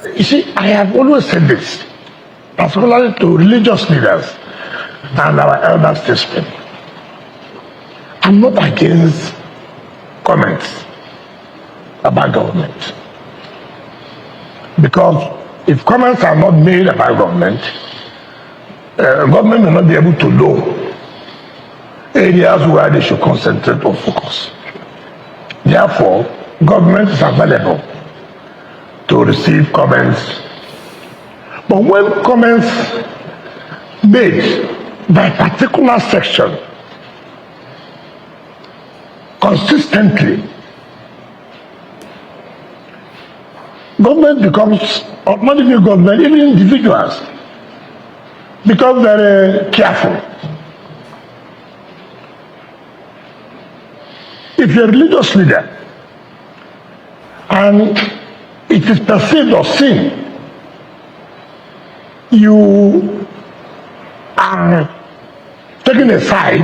You see, I have always said this, particularly to religious leaders and our elder statesmen. I'm not against comments about government. Because if comments are not made about government, government may not be able to know areas where they should concentrate or focus. Therefore, government is available to receive comments. But when comments made by a particular section consistently, government becomes, or not even government, even individuals become very careful. If you're a religious leader and it is perceived or seen you are taking a side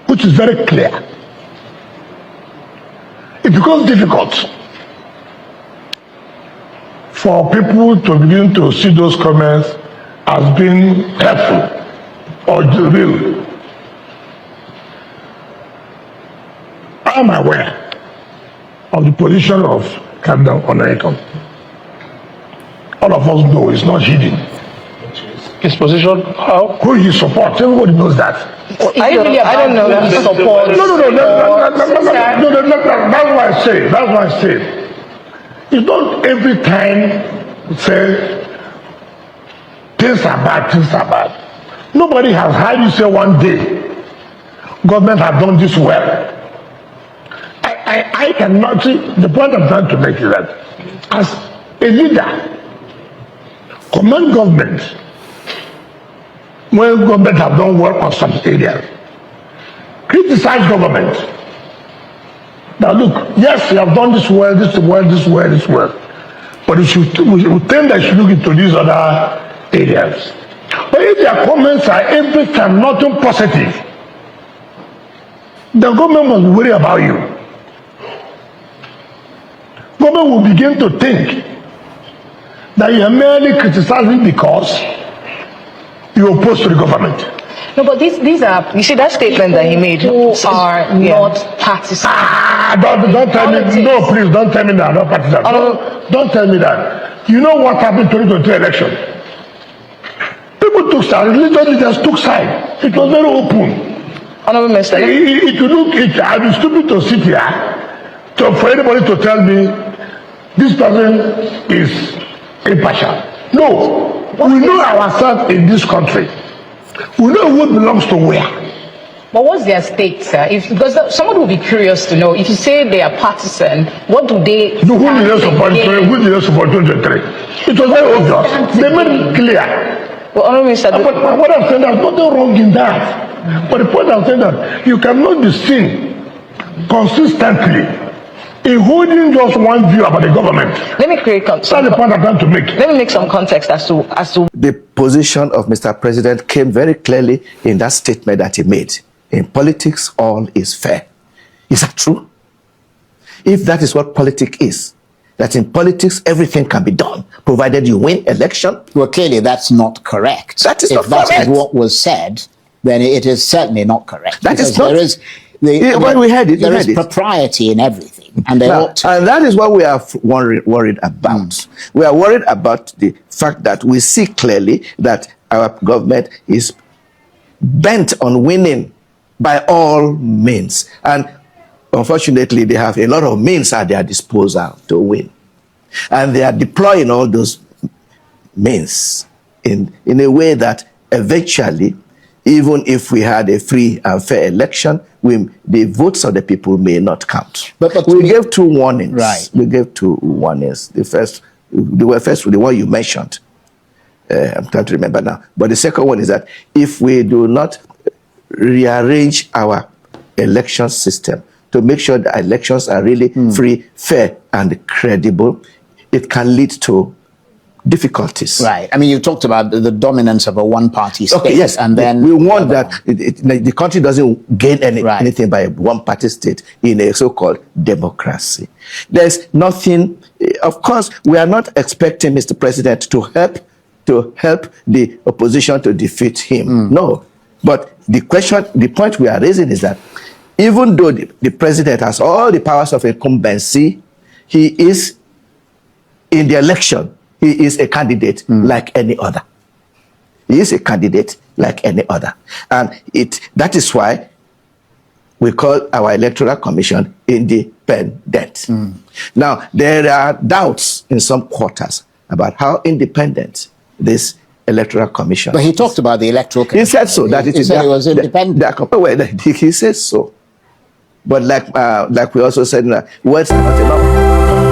which is very clear, it becomes difficult for people to begin to see those comments as being helpful or real. I am aware of the position of Cardinal Onaiyekan. All of us know it's not hidden. His position, how? Who he supports, everybody knows that. I don't know who he supports. That's why I say. It's not every time say things are bad. Nobody has heard you say one day government have done this well. I cannot see. The point I'm trying to make is that as a leader, commend government when government have done well on some areas. Criticize government. Now look, yes, you have done this well. But we should think that you should look into these other areas. But if their comments are every time nothing positive, the government must worry about you. Government will begin to think that you are merely criticizing because you are opposed to the government. No, but these are, you see that statement that he made, who are not partisan. Don't tell me, no, please, don't tell me that, not partisan. Don't tell me that. You know what happened to the 2023 election? People took side, religious leaders took side. It was very open. Honorable Minister, I'd be stupid to sit here for anybody to tell me this person is impartial. No, we know ourselves in this country. We know who belongs to where. But what's their stake, sir? Because someone will be curious to know. If you say they are partisan, what do they? Who did they support 2023? It was very obvious. They made it clear. Well, Honorable Minister, but what I'm saying, there's nothing wrong in that. But the point I'm saying that you cannot be seen consistently in holding just one view about the government. Let me create That's the point I'm trying to make. Let me make some context as to the position of Mr. President came very clearly in that statement that he made. In politics, all is fair. Is that true? If that is what politics is, that in politics everything can be done, provided you win election. Well, clearly that's not correct. That is not correct. If that is what was said, then it is certainly not correct. That is not. When we had it, there is propriety in everything, and and that is what we are worried about. We are worried about the fact that we see clearly that our government is bent on winning by all means, and unfortunately, they have a lot of means at their disposal to win, and they are deploying all those means in a way that eventually, even if we had a free and fair election, the votes of the people may not count. But we gave two warnings. Right. We gave two warnings. The one you mentioned. I'm trying to remember now. But the second one is that if we do not rearrange our election system to make sure the elections are really free, fair, and credible, it can lead to difficulties. Right. I mean, you talked about the dominance of a one-party state. Okay, yes. And then we want that the country doesn't gain anything by a one-party state in a so-called democracy. There's nothing of course, we are not expecting Mr. President to help the opposition to defeat him. No. But the point we are raising is that even though the president has all the powers of incumbency, he is in the election, he is a candidate like any other. He is a candidate like any other. And that is why we call our electoral commission independent. Now, there are doubts in some quarters about how independent this electoral commission But he talked about the electoral commission. He said so. That he said it was independent. He says so. But like we also said, words are not enough.